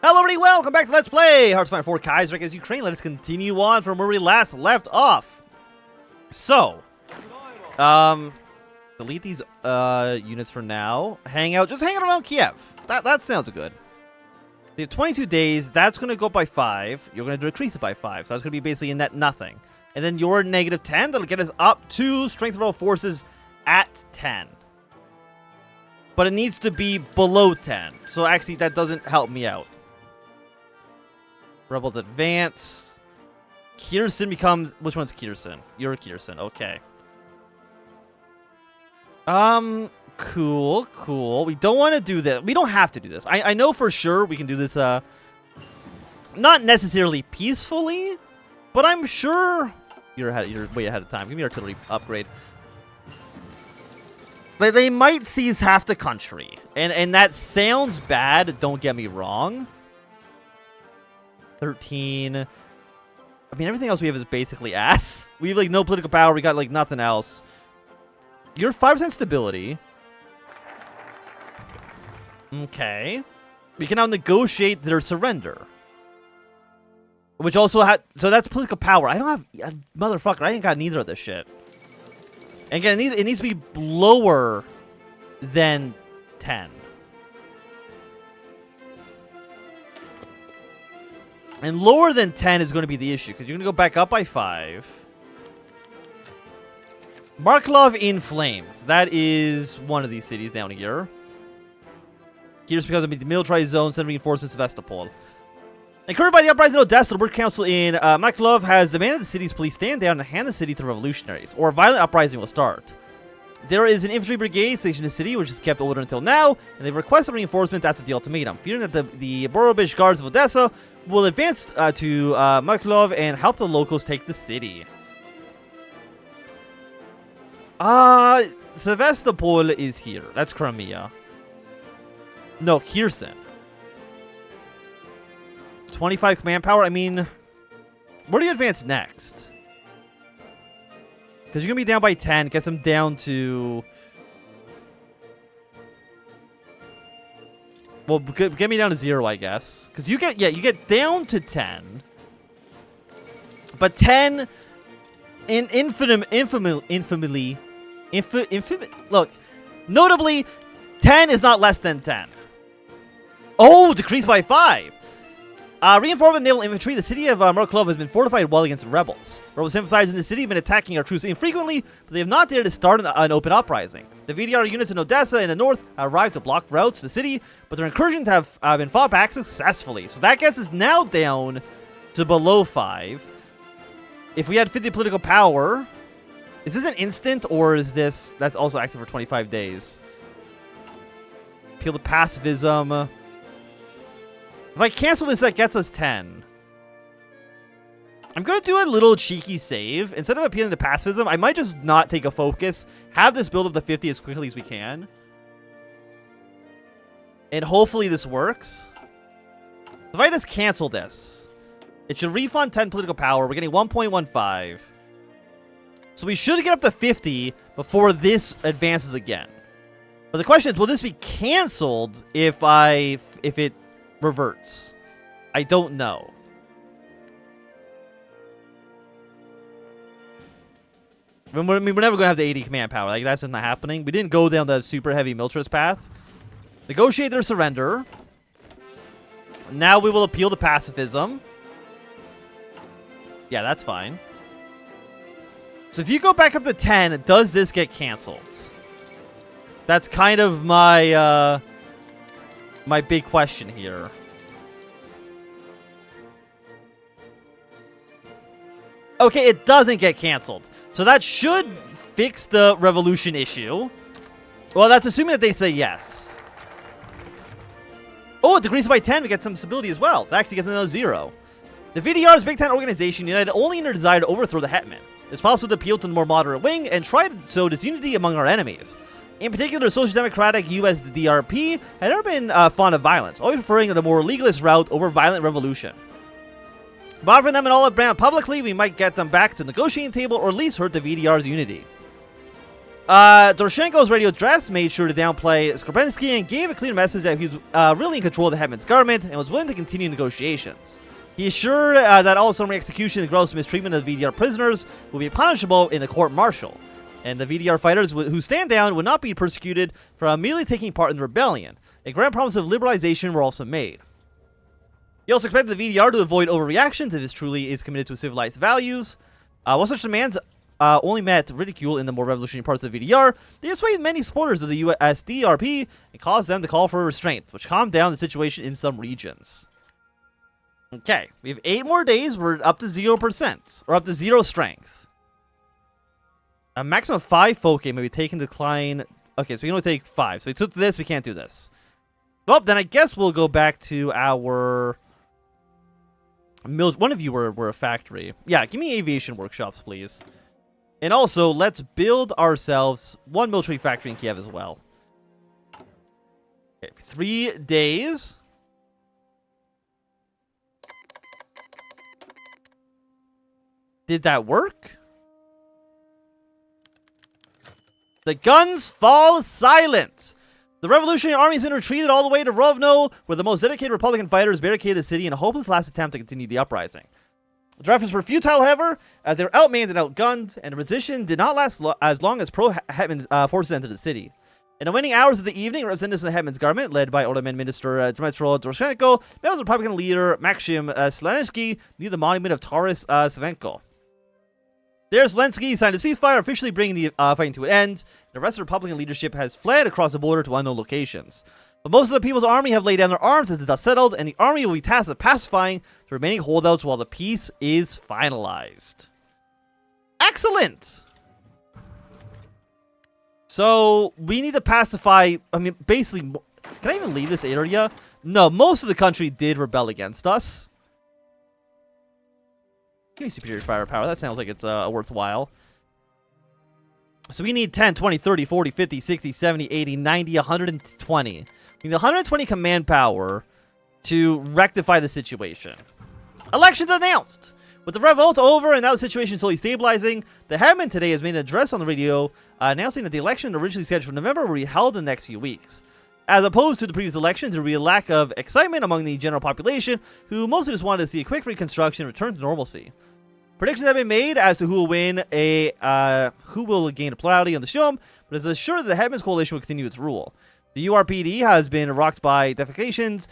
Hello everybody, welcome back to Let's Play Hearts of Iron 4 Kaiserreich as Ukraine. Let us continue on from where we last left off. So, delete these units for now. Just hang out around Kiev. That sounds good. You have 22 days, that's going to go up by 5. You're going to decrease it by 5, so that's going to be basically a net nothing. And then your -10, that'll get us up to strength of all forces at 10. But it needs to be below 10, so actually that doesn't help me out. Rebels advance. Kherson becomes... Which one's Kherson? You're Kherson. Okay. Cool. We don't want to do this. We don't have to do this. I know for sure we can do this, not necessarily peacefully, but I'm sure... You're way ahead of time. Give me artillery upgrade. They might seize half the country. And that sounds bad, don't get me wrong. 13. I mean, everything else we have is basically ass. We have, like, no political power. We got, like, nothing else. You're 5% stability. Okay. We can now negotiate their surrender. Which also had... So that's political power. I don't have... Motherfucker, I ain't got neither of this shit. And again, it needs to be lower than 10. And lower than 10 is going to be the issue, because you're going to go back up by 5. Marklov in flames. That is one of these cities down here. Here's because of the militarized zone, send reinforcements to Sevastopol. Encouraged by the uprising in Odessa, the Work Council in Marklov has demanded the city's police stand down and hand the city to revolutionaries, or a violent uprising will start. There is an infantry brigade stationed in the city, which is kept order until now, and they've requested reinforcements after the ultimatum, fearing that the Borobish guards of Odessa will advance to Marklov and help the locals take the city. Sevastopol is here. That's Crimea. No, Kherson. 25 command power. I mean, where do you advance next? Because you're going to be down by 10. Gets them down to... Well, get me down to 0, I guess. Because you get down to 10. But 10... Look, notably, 10 is not less than 10. Oh, decreased by 5. Reinforcement naval infantry. The city of Marklov has been fortified well against the rebels. Rebels sympathizing in the city have been attacking our troops infrequently, but they have not dared to start an open uprising. The VDR units in Odessa in the north have arrived to block routes to the city, but their incursions have been fought back successfully. So that gets us now down to below 5. If we had 50 political power... Is this an instant, or is this... That's also active for 25 days. Appeal to pacifism. If I cancel this, that gets us 10. I'm going to do a little cheeky save. Instead of appealing to pacifism, I might just not take a focus. Have this build up to 50 as quickly as we can. And hopefully this works. If I just cancel this, it should refund 10 political power. We're getting 1.15. So we should get up to 50 before this advances again. But the question is, will this be canceled if it reverts? I don't know. I mean, we're never going to have the 80 command power. Like, that's just not happening. We didn't go down the super heavy militarist path. Negotiate their surrender. Now we will appeal to pacifism. Yeah, that's fine. So if you go back up to 10, does this get canceled? That's kind of my my big question here. Okay, it doesn't get canceled. So that should fix the revolution issue. Well, that's assuming that they say yes. Oh, it decreases by 10. We get some stability as well. That actually gets another 0. The VDR's Big Ten organization united only in their desire to overthrow the Hetman. It's possible to appeal to the more moderate wing and try to sow disunity among our enemies. In particular, the Social Democratic USDRP had never been fond of violence, always preferring the more legalist route over violent revolution. By offering them an all-out brand publicly, we might get them back to the negotiating table or at least hurt the VDR's unity. Doroshenko's radio address made sure to downplay Skrbensky and gave a clear message that he was really in control of the hetman's government and was willing to continue negotiations. He assured that all summary execution and gross mistreatment of VDR prisoners will be punishable in a court-martial, and the VDR fighters who stand down would not be persecuted for merely taking part in the rebellion. A grand promise of liberalization were also made. He also expected the VDR to avoid overreactions if it truly is committed to civilized values. While such demands only met ridicule in the more revolutionary parts of the VDR, they dissuaded many supporters of the USDRP and caused them to call for restraint, which calmed down the situation in some regions. Okay, we have 8 more days. We're up to 0%, or up to 0 strength. A maximum of 5 folk may be taken to decline. Okay, so we can only take 5. So we took this, we can't do this. Well, then I guess we'll go back to our mills. One of you were a factory. Yeah, give me aviation workshops, please. And also, let's build ourselves 1 military factory in Kiev as well. Okay, 3 days. Did that work? The guns fall silent. The Revolutionary Army has been retreated all the way to Rovno, where the most dedicated Republican fighters barricaded the city in a hopeless last attempt to continue the uprising. The efforts were futile, however, as they were outmanned and outgunned, and the position did not last as long as pro-Hetman forces entered the city. In the waning hours of the evening, representatives of the Hetman's government, led by Orleman Minister Dmytro Doroshenko, met with Republican leader Maxim Slensky near the monument of Taras Svenko. There, Zelensky signed a ceasefire, officially bringing the fighting to an end. The rest of the Republican leadership has fled across the border to unknown locations. But most of the People's Army have laid down their arms as the dust settled, and the army will be tasked with pacifying the remaining holdouts while the peace is finalized. Excellent! So, we need to pacify, I mean, basically, can I even leave this area? No, most of the country did rebel against us. Give me superior firepower. That sounds like it's worthwhile. So we need 10, 20, 30, 40, 50, 60, 70, 80, 90, 120. We need 120 command power to rectify the situation. Elections announced! With the revolt over and now the situation slowly stabilizing, the Hetman today has made an address on the radio announcing that the election originally scheduled for November will be held in the next few weeks. As opposed to the previous elections, there will be a lack of excitement among the general population, who mostly just wanted to see a quick reconstruction and return to normalcy. Predictions have been made as to who will win who will gain a plurality on the Shum, but it's assured that the Hetman's coalition will continue its rule. The URPD has been rocked by defections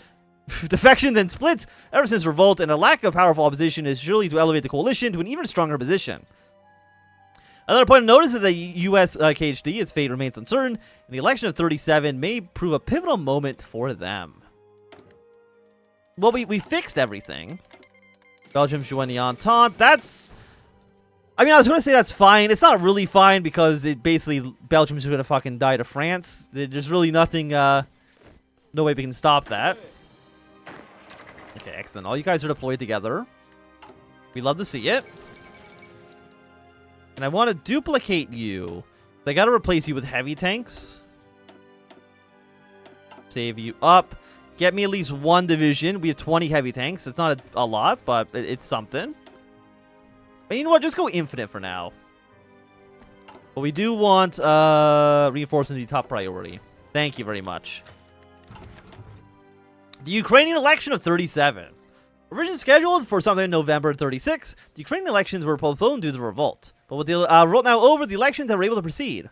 and splits ever since revolt, and a lack of powerful opposition is surely to elevate the coalition to an even stronger position. Another point of notice is that US KHD, its fate remains uncertain, and the election of 37 may prove a pivotal moment for them. Well, we fixed everything. Belgium joined the Entente. That's... I mean, I was going to say that's fine. It's not really fine because it basically... Belgium's going to fucking die to France. There's really nothing... no way we can stop that. Okay, excellent. All you guys are deployed together. We love to see it. And I want to duplicate you. They got to replace you with heavy tanks. Save you up. Get me at least 1 division. We have 20 heavy tanks. It's not a lot, but it's something. But you know what? Just go infinite for now. But we do want reinforcement to be top priority. Thank you very much. The Ukrainian election of 37. Originally scheduled for sometime in November 36, the Ukrainian elections were postponed due to the revolt. But with the revolt now over, the elections were able to proceed.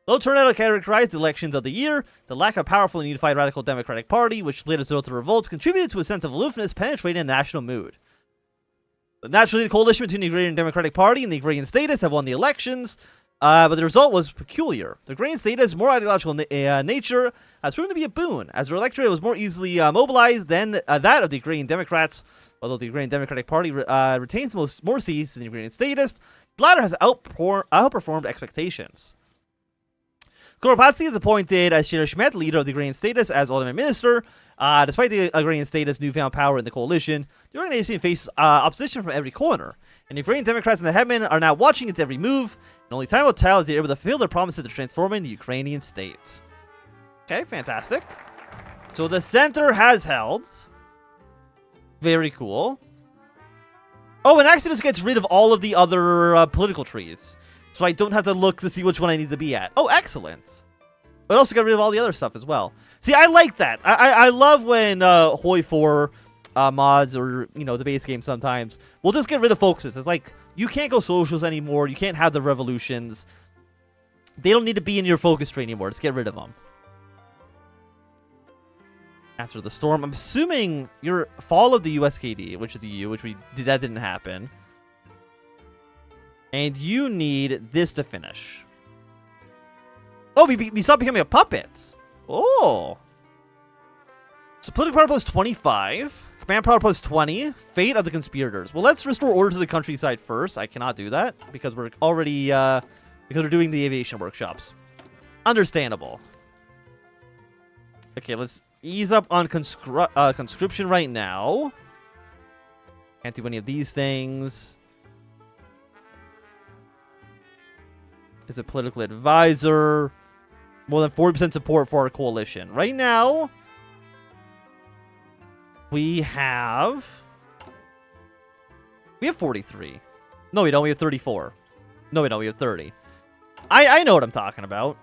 Low turnout characterized the elections of the year. The lack of powerful and unified radical Democratic Party, which split as a result of the revolts, contributed to a sense of aloofness penetrating the national mood. But naturally, the coalition between the Agrarian Democratic Party and the Agrarian Statists have won the elections, but the result was peculiar. The Agrarian Statists' more ideological nature has proven to be a boon, as their electorate was more easily mobilized than that of the Agrarian Democrats. Although the Agrarian Democratic Party retains more seats than the Agrarian Statists, the latter has outperformed expectations. Kuropatsi is appointed as Shira Schmidt, leader of the Agrarian Statists, as Ultimate Minister. Despite the Agrarian Statists' newfound power in the coalition, the organization faces opposition from every corner, and the Agrarian Democrats and the Hetman are now watching its every move, and only time will tell if they're able to fulfill their promises to transforming the Ukrainian state. Okay, fantastic. So the center has held. Very cool. Oh, and Exodus gets rid of all of the other political trees. So I don't have to look to see which one I need to be at. Oh, excellent. But also got rid of all the other stuff as well. See, I like that. I love when Hoi 4 mods or, you know, the base game sometimes will just get rid of focuses. It's like, you can't go socials anymore. You can't have the revolutions. They don't need to be in your focus tree anymore. Just get rid of them. After the storm, I'm assuming your fall of the USKD, which is you, which that didn't happen. And you need this to finish. Oh, we stopped becoming a puppet. Oh. So political power plus 25. Command power plus 20. Fate of the conspirators. Well, let's restore order to the countryside first. I cannot do that because we're already because we're doing the aviation workshops. Understandable. Okay, let's ease up on conscription right now. Can't do any of these things. Is a political advisor. More than 40% support for our coalition. Right now, we have 43. No, we don't. We have 34. No, we don't. We have 30. I know what I'm talking about.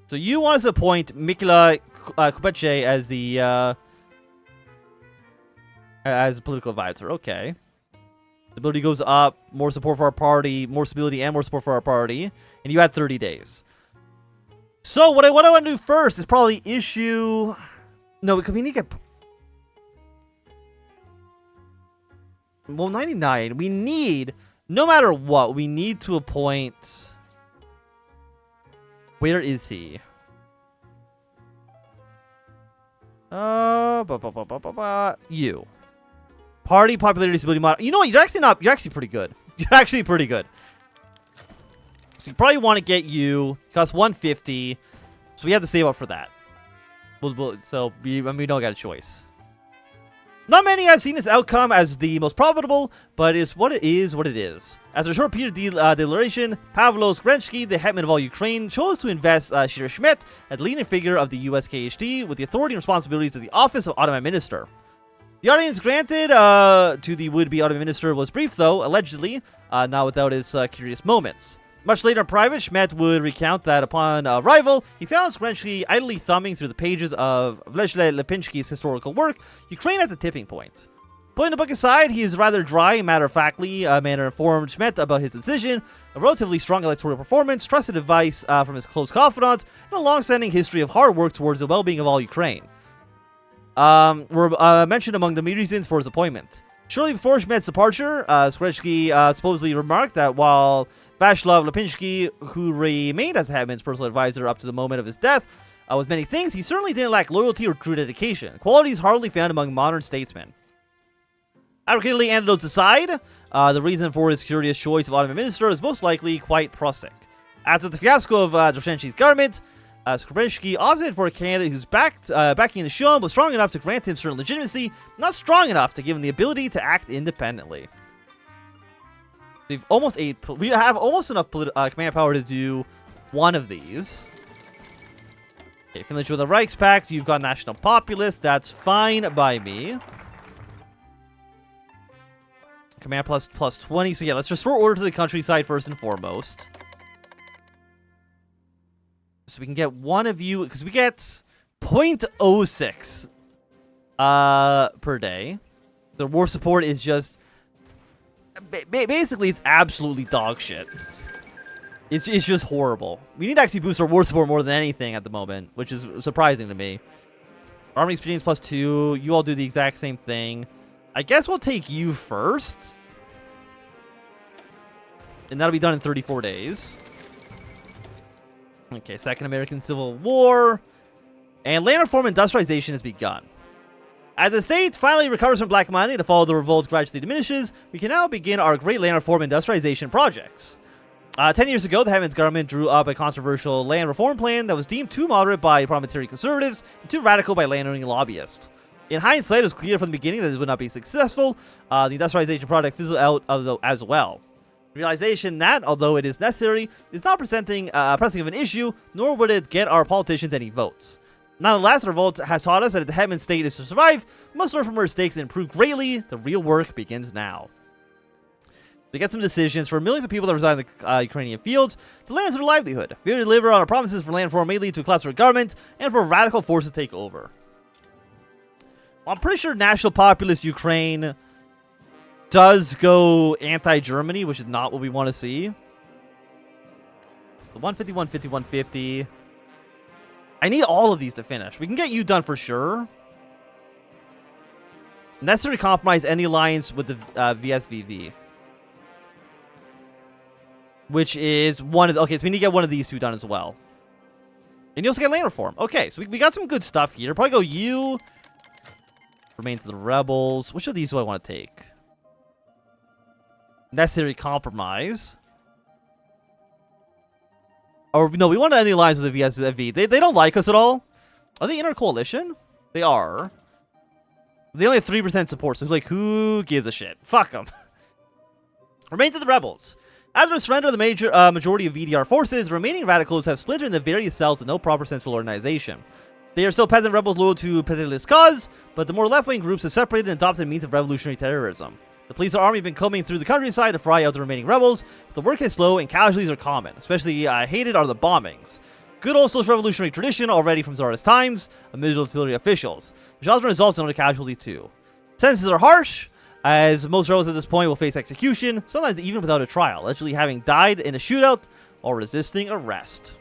So you want us to appoint Mikula Kupeche as the as a political advisor. Okay. Stability goes up, more support for our party, more stability and more support for our party, and you had 30 days. So what I want to do first is probably issue... No, because we need to get... Well, 99. We need, no matter what, we need to appoint... Where is he? You. Party popularity stability mod. You know what? You're actually pretty good. You're actually pretty good. So you probably want to get you. Costs 150. So we have to save up for that. So we don't got a choice. Not many have seen this outcome as the most profitable, but it's what it is. After a short period of deliberation, Pavlo Skrensky, the hetman of all Ukraine, chose to invest Shira Schmidt as the leading figure of the USKHD with the authority and responsibilities of the office of Ottoman Minister. The audience granted to the would-be Ottoman Minister was brief, though, allegedly, not without its curious moments. Much later in private, Schmidt would recount that upon arrival, he found Skrensky idly thumbing through the pages of Vladimir Lepinsky's historical work, Ukraine at the Tipping Point. Putting the book aside, he is rather dry and matter-of-factly manner informed Schmidt about his decision, a relatively strong electoral performance, trusted advice from his close confidants, and a long-standing history of hard work towards the well-being of all Ukraine. Were mentioned among the reasons for his appointment. Shortly before Schmidt's departure, Skrensky supposedly remarked that while Václav Lepinsky, who remained as the hetman's personal advisor up to the moment of his death, was many things, he certainly didn't lack loyalty or true dedication, qualities hardly found among modern statesmen. Advocatingly anecdotes aside, the reason for his curious choice of Ottoman minister is most likely quite prosaic. After the fiasco of Droshenski's government, Skrensky opted for a candidate whose backing in the Shum was strong enough to grant him certain legitimacy, not strong enough to give him the ability to act independently. We have almost enough command power to do one of these. Okay, finish with the Reichspakt. You've got National Populist. That's fine by me. Command plus 20. So yeah, let's restore order to the countryside first and foremost. So we can get one of you, because we get 0.06 per day. The war support is just... Basically, it's absolutely dog shit. It's just horrible. We need to actually boost our war support more than anything at the moment, which is surprising to me. Army experience plus 2. You all do the exact same thing. I guess we'll take you first. And that'll be done in 34 days. Okay, Second American Civil War. And land reform industrialization has begun. As the state finally recovers from black money, the fall of the revolts gradually diminishes, we can now begin our great land reform industrialization projects. 10 years ago, the hetman's government drew up a controversial land reform plan that was deemed too moderate by parliamentary conservatives and too radical by landowning lobbyists. In hindsight, it was clear from the beginning that this would not be successful. The industrialization project fizzled out as well. The realization that, although it is necessary, is not pressing of an issue, nor would it get our politicians any votes. Nonetheless, the revolt has taught us that if the hetman state is to survive, we must learn from our mistakes and improve greatly. The real work begins now. To get some decisions for millions of people that reside in the Ukrainian fields to land as their livelihood. Failure to deliver on our promises for land reform may lead to a collapse of our government and for radical forces to take over. I'm pretty sure National Populist Ukraine does go anti-Germany, which is not what we want to see. 150, 150, 150. I need all of these to finish. We can get you done for sure. Necessary compromise any alliance with the VSVV. Which is one of the... Okay, so we need to get one of these two done as well. And you also get land reform. Okay, so we got some good stuff here. Probably go you. Remains of the rebels. Which of these do I want to take? Necessary compromise. Or, no, we want to end the alliance with the VSVV. They don't like us at all. Are they in our coalition? They are. They only have 3% support, so like, who gives a shit? Fuck them. Remains of the rebels. As with surrender of the majority of VDR forces, remaining radicals have splintered into various cells with no proper central organization. They are still peasant rebels loyal to Petilist cause, but the more left-wing groups have separated and adopted means of revolutionary terrorism. The police and army have been combing through the countryside to fry out the remaining rebels, but the work is slow and casualties are common. Especially hated are the bombings. Good old social revolutionary tradition already from Tsarist times, amid artillery officials, which often results in other casualties too. Sentences are harsh, as most rebels at this point will face execution, sometimes even without a trial, allegedly having died in a shootout or resisting arrest.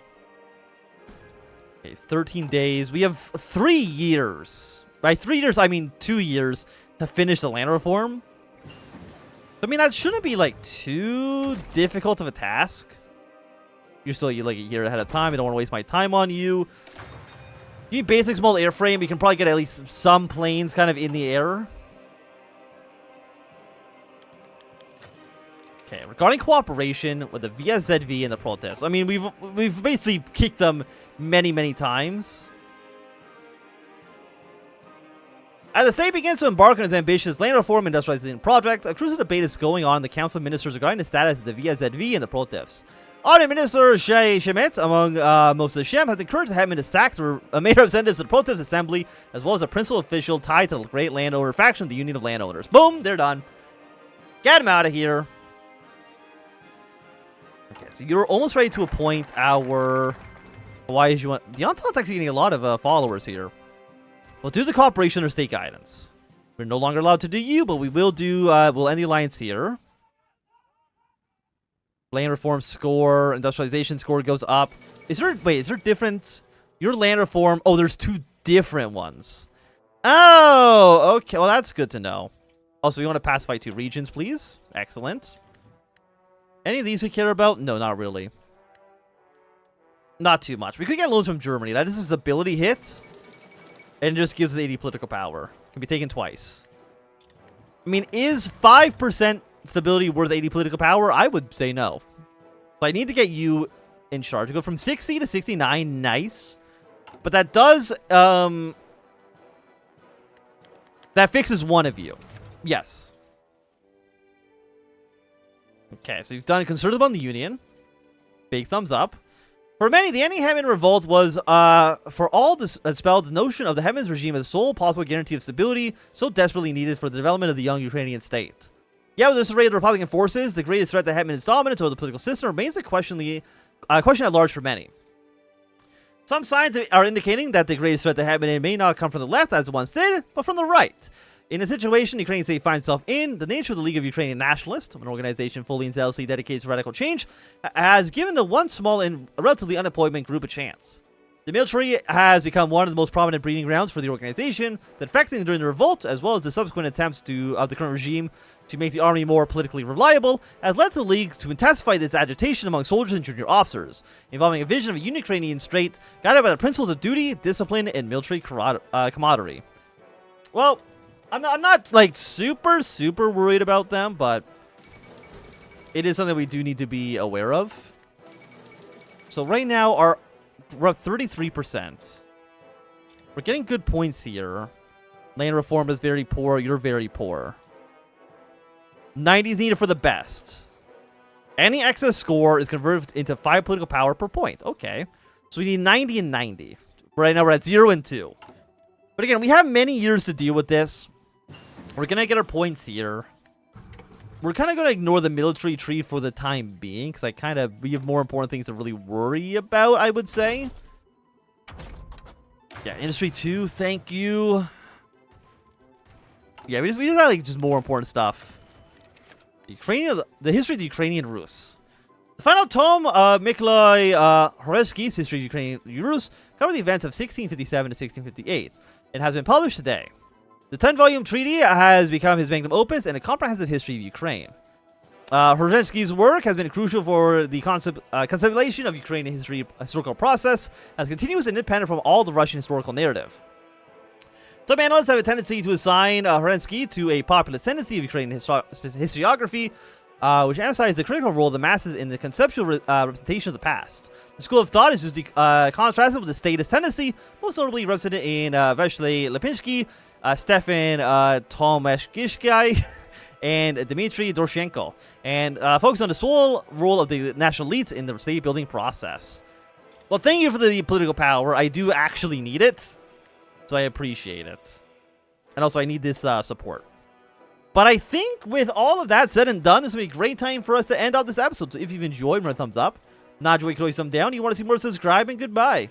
Okay, 13 days. We have 3 years. By 3 years, I mean 2 years to finish the land reform. I mean, that shouldn't be, like, too difficult of a task. You're still, like, a year ahead of time. I don't want to waste my time on you. You need basic small airframe. We can probably get at least some planes kind of in the air. Okay, regarding cooperation with the VSZV and the protests. I mean, we've basically kicked them many times. As the state begins to embark on its ambitious land reform industrialization project, a crucial debate is going on in the Council of Ministers regarding the status of the VSZV and the protests. Audio Minister Shay Shemet, among most of the Shem, has encouraged the Hetman to sack the mayor representatives of the protest assembly, as well as a principal official tied to the great landowner faction of the Union of Landowners. Boom, they're done. Get them out of here. Okay, so you're almost ready to appoint our... Why is you want... The Entente actually getting a lot of followers here. We'll do the cooperation or state guidance. We're no longer allowed to do you, but we will do... we'll end the alliance here. Land reform score, industrialization score goes up. Is there... Wait, is there different... Your land reform... Oh, there's 2 different ones. Oh, okay. Well, that's good to know. Also, we want to pacify 2 regions, please. Excellent. Any of these we care about? No, not really. Not too much. We could get loans from Germany. That is a stability hit. And it just gives us 80 political power. Can be taken twice. I mean, is 5% stability worth 80 political power? I would say no. So I need to get you in charge. We go from 60 to 69. Nice. But that does... that fixes one of you. Yes. Okay, so you've done conservative on the Union. Big thumbs up. For many, the anti-Hetman revolt was, for all, dispelled the notion of the Hetman's regime as sole possible guarantee of stability so desperately needed for the development of the young Ukrainian state. Yeah, with this array of the Republican forces, the greatest threat to Hetman's dominance over the political system remains the question at large for many. Some signs are indicating that the greatest threat to Hetman may not come from the left, as it once did, but from the right. In the situation the Ukrainian state finds itself in, the nature of the League of Ukrainian Nationalists, an organization fully and zealously dedicated to radical change, has given the one small and relatively unemployment group a chance. The military has become one of the most prominent breeding grounds for the organization, that affecting during the revolt, as well as the subsequent attempts of the current regime to make the army more politically reliable, has led to the League to intensify its agitation among soldiers and junior officers, involving a vision of a Ukrainian state guided by the principles of duty, discipline, and military camaraderie. Well, I'm not like super worried about them, but it is something we do need to be aware of. So right now we're up 33%. We're getting good points here. Land reform is very poor. You're very poor. 90 is needed for the best. Any excess score is converted into 5 political power per point. Okay. So we need 90 and 90. Right now we're at 0 and 2. But again, we have many years to deal with this. We're going to get our points here. we're kind of going to ignore the military tree for the time being, because we have more important things to really worry about, I would say. Yeah, Industry 2, thank you. Yeah, we just have like just more important stuff. The history of the Ukrainian Rus. The final tome of Mikolai Horevsky's History of Ukrainian Rus covered the events of 1657 to 1658. It has been published today. The 10-volume treaty has become his magnum opus and a comprehensive history of Ukraine. Horevsky's work has been crucial for the conceptualization of Ukrainian historical process as continuous and independent from all the Russian historical narrative. Some analysts have a tendency to assign Horevsky to a popular tendency of Ukrainian historiography, which emphasizes the critical role of the masses in the conceptual representation of the past. The school of thought is usually contrasted with the statist tendency, most notably represented in Vasily Lipinsky, Stefan Tomashkishkai, and Dmitry Doroshenko, and focus on the sole role of the national elites in the state-building process. Well, thank you for the political power. I do actually need it, so I appreciate it. And also, I need this support. But I think with all of that said and done, this will be a great time for us to end out this episode. So if you've enjoyed, remember thumbs up. Not enjoyed, you can always thumb down. You want to see more, subscribe, and goodbye.